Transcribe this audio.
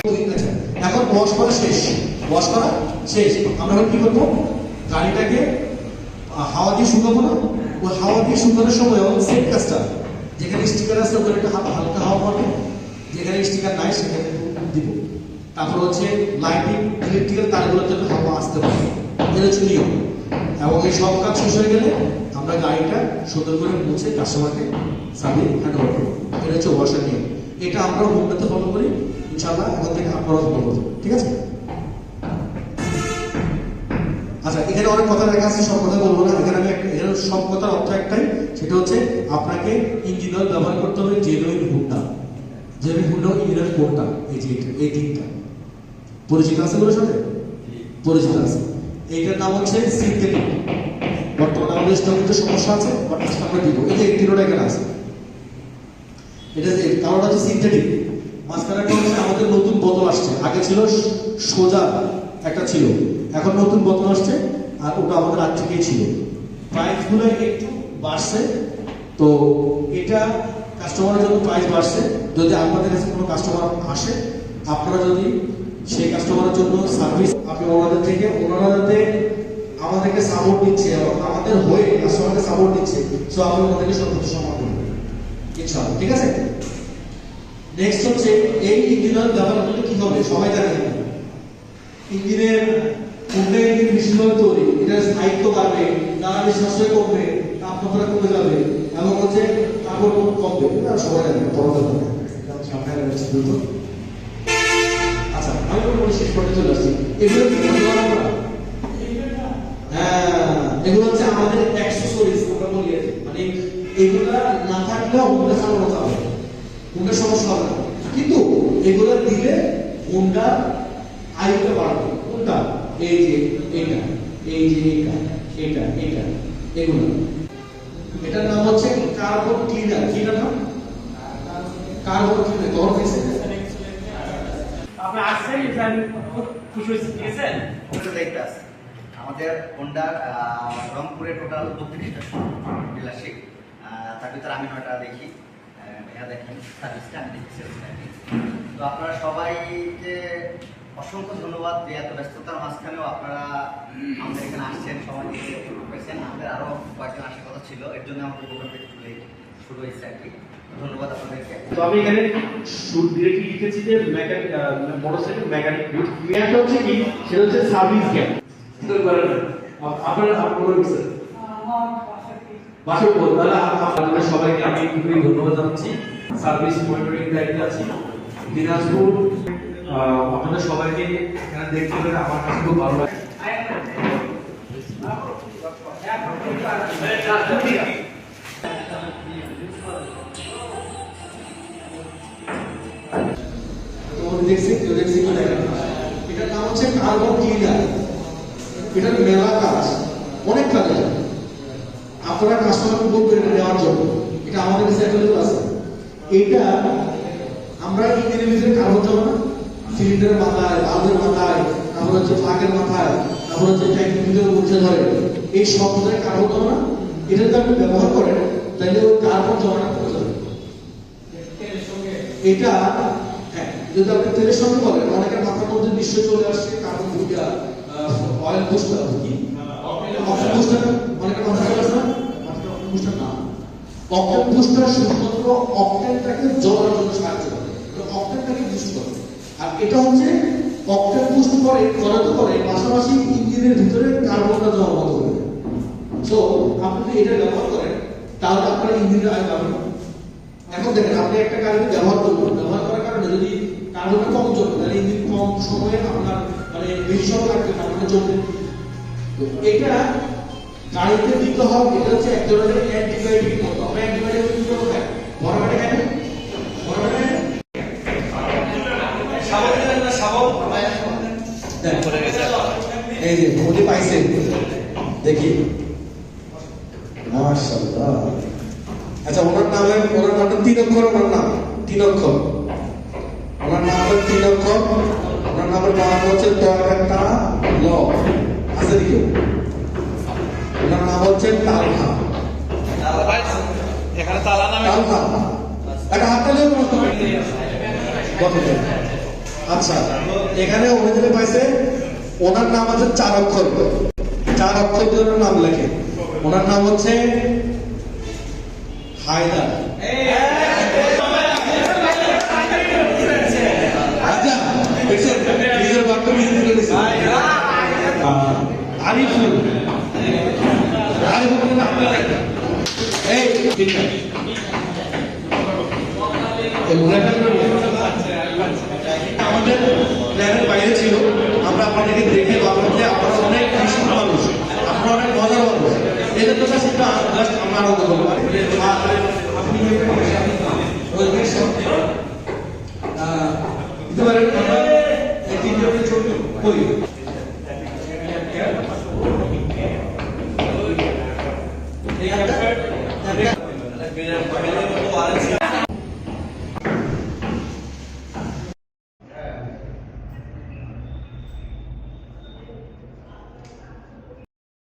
এখন ওয়াশ করা শেষ, ওয়াশ করা শেষ, আমরা কি করবো, গাড়িটাকে হাওয়া দিয়ে শুকাবো না, ওই হাওয়া দিয়ে শুকানোর সময় সেম কাজটা, যেখানে স্টিকার আছে ওখানে একটা হালকা হাওয়া মারবো, যেখানে স্টিকার নাই সেখানে দিব। তারপর হচ্ছে লাইটিং ইলেকট্রিক্যাল তারগুলোতে হাওয়া আসতে পারে, এটা হচ্ছে নিয়ম। এবং এই সব কাজ শেষ হয়ে গেলে আমরা গাড়িটা সুন্দর করে মুছে কাস্টমারকে সার্ভিস হ্যান্ড ওভার করবো। এটা হচ্ছে ওয়াশার নিয়ম। এটা আমরা হোমটাতে ফলো করি, ইনশাআল্লাহ এখন থেকে আপনারাও ফলো করবেন, ঠিক আছে? আচ্ছা, এখানে অনেক কথা লেখা আছে, সব কথা বলবো না। এখানে আমি এখানে সব কথার অর্থ একটাই, সেটা হচ্ছে আপনাকে ইঞ্জিন অয়েল ব্যবহার করতে হবে genuine Honda. Genuine Honda engine oil কোনটা, এই যে এই তিনটা পরিচিত আছে, ওগুলোর সাথে পরিচিত আছে। এইটার নাম হচ্ছে সিনথেটিক। বর্তমানে আমাদের স্টকের সমস্যা আছে, বাট আমরা দিব। এই যে তিনটা এখানে আছে, এটা যে কারণটা হচ্ছে সিনথেটিক। মাঝখানে হচ্ছে আমাদের নতুন বোতল আসছে, আগে ছিল সোজা একটা ছিল, এখন নতুন বোতল আসছে, আর ওটা আমাদের আগ থেকেই ছিল। প্রাইসগুলো একটু বাড়ছে, তো এটা কাস্টমারের জন্য প্রাইস বাড়ছে। যদি আপনাদের কাছে কোনো কাস্টমার আসে, আপনারা যদি সেই কাস্টমারের জন্য সার্ভিস আপনি ওনাদের থেকে, ওনারা যাতে আমাদেরকে সাপোর্ট দিচ্ছে এবং আমাদের হয়ে কাস্টমারকে সাপোর্ট দিচ্ছে, সো আপনি ওনাদেরকে সর্বোচ্চ সম্মান করবেন ইনশাআল্লাহ, ঠিক আছে? নেক্সট হচ্ছে এই ইঞ্জিন অয়েল ব্যবহার করলে কি হবে, সবাই জানেন ইঞ্জিনের হুন্ডা ইঞ্জিন বিশেষভাবে তৈরি, এটা স্থায়িত্ব বাড়বে, জ্বালানি সাশ্রয় কমবে, তাপমাত্রা কমে যাবে, এবং হচ্ছে কার্বন কমবে, এটা সবাই জানেন। আচ্ছা, আমি কোনো শেষ পর্যন্ত চলে আসছি। এগুলো কি আমরা, হ্যাঁ, এগুলো হচ্ছে আমাদের অ্যাক্সেসরিজ, আমরা বলি, মানে এগুলা না থাকলেও হুন্ডা চালানো যাবে, হুন্ডার সমস্যা হবে না, কিন্তু এগুলো দিলে হুন্ডা আয়ুটা বাড়বে। কোনটা? এই যে এটা, এই যে এটা, এটা, এটা, এগুলো। এটার নাম হচ্ছে কার্বন ক্লিনার। কি নাম? Carbon cleaner. কখন হয়েছে? আপনি আসছেন, আমি খুব খুশি হয়েছি, ঠিক আছে? দেখতে আসছে আমাদের হোন্ডার রংপুরে টোটাল 32টা ডিলারশিপ, তার ভিতরে আমি 9টা দেখি, ভাইয়া দেখেন সার্ভিসটা, আমি দেখি সেলসটা। তো আপনারা সবাইকে অসংখ্য ধন্যবাদ যে এত ব্যস্ততার মাঝখানেও আপনারা আমাদের এখানে আসছেন, সময় দিয়ে পেয়েছেন। আমাদের আরও কয়েকজন আসার কথা ছিল, এর জন্য আমাদের প্রোগ্রামটা একটু লেট শুরু হয়েছে আর কি। ধন্যবাদ আপনাদেরকে। তো আমি এখানে ডিরেক্টলি লিখেছি যে মেকানিক, মোটরসাইকেল মেকানিক বুথ। একটা হচ্ছে কি, সেটা হচ্ছে সার্ভিস গ্যাপ। আপনারা আপনারা বলছেন বাসক বল, তাহলে আপনাদের সবাইকে আমি খুবই ধন্যবাদ জানাচ্ছি। সার্ভিস মনিটরিং দায়িত্বে আছি দিনাজপুর। আপনাদের সবাইকে এখানে দেখতে পেরে আমার কাছে খুব ভালো লাগে। এটার নাম হচ্ছে কার্বন ক্লিনার। এটার মেলা কাজ, অনেক কাজ আছে। আপনারা কাস্টমারকে বলবেন এটা নেওয়ার জন্য, এটা আমাদের কাছে অ্যাভেলেবল আছে। এটা আমরা ইঞ্জিনের ভিতরে কার্বন জমা না, সিলিন্ডারের মাথায়, বাল্বের মাথায়, তারপর হচ্ছে প্লাগের মাথায়, তারপর হচ্ছে ট্যাঙ্কির ভিতরে উঠে ধরে, এই সব জায়গায় কার্বন জমা না। এটা যদি আপনি ব্যবহার করেন তাহলে ওই কার্বন জমাটা কমে যাবে। এটা হ্যাঁ, যদি আপনি তেলের সঙ্গে করেন, অনেকের মাথার মধ্যে নিশ্চয় চলে আসছে কার্বন অয়েল বুস্টার, কি অকটেন বুস্টার, অনেকের মাথায় চলে আসে না, অকটেন বুস্টার না। অকটেন বুস্টার শুধুমাত্র অকটেনটাকে জ্বলানোর জন্য সাহায্য করে, অকটেনটাকে বুস্ট করে। আর এটা হচ্ছে অকটেন বুস্ট করে, জ্বলাতে করে, পাশাপাশি ইঞ্জিনের ভিতরে কার্বনটা জমা বন্ধ করে। সো আপনি যদি এটা ব্যবহার করেন তাহলে আপনার ইঞ্জিনের আয় বাড়বে। এখন দেখেন, আপনি একটা গাড়ি ব্যবহার করবেন, ব্যবহার করার কারণে যদি কার্বনটা কম জ্বলবে, তাহলে ইঞ্জিন কম সময়ে আপনার মানে বেশি সময় লাগবে না, আপনার জ্বলবে। তো এটা গাড়িতে দিতে হবে, এটা হচ্ছে এক ধরনের অ্যান্টিবায়োটিক মতো। আমরা অ্যান্টিবায়োটিক কি করবো? খাই বড় বেটা খাই না, বড় বেটা খাই না, সাবান দিলেন না, সাবান এই যে মোটি পাইছে দেখি, মাশাআল্লাহ। আচ্ছা, ওনার নামে, ওনার নামটা 3 অক্ষর, ওনার নাম 3 অক্ষর, ওনার নাম হলো 3 অক্ষর। ওনার নামের বানান হচ্ছে একটা ল আছে দিকে, ওনার নাম হচ্ছে তালহা। এখানে তালা নামে তালহা, একটা হাত তালে কত আচ্ছা, এখানে অভিযোগ পাইছে, ওনার নাম আছে 4 অক্ষর, 4 অক্ষর দিয়ে ওনার নাম লেখে। ওনার নাম হচ্ছে হায়দার। আচ্ছা, দেখছেন, নিজের বাক্য নিজে তুলে দিছে। আরিফুল, আরিফুল নাম লেখে। এই ঠিক আছে, আমাদের প্ল্যানের বাইরে ছিল। আমরা আপনাদেরকে দেখে ভাবলাম যে আপনারা অনেক কৃষ্ণ মানুষ, আপনারা অনেক মজার মানুষ, এদের তো সেটা জাস্ট আমরা আরো বলবো। আপনি দিতে পারেন, এই তিনটে ছবি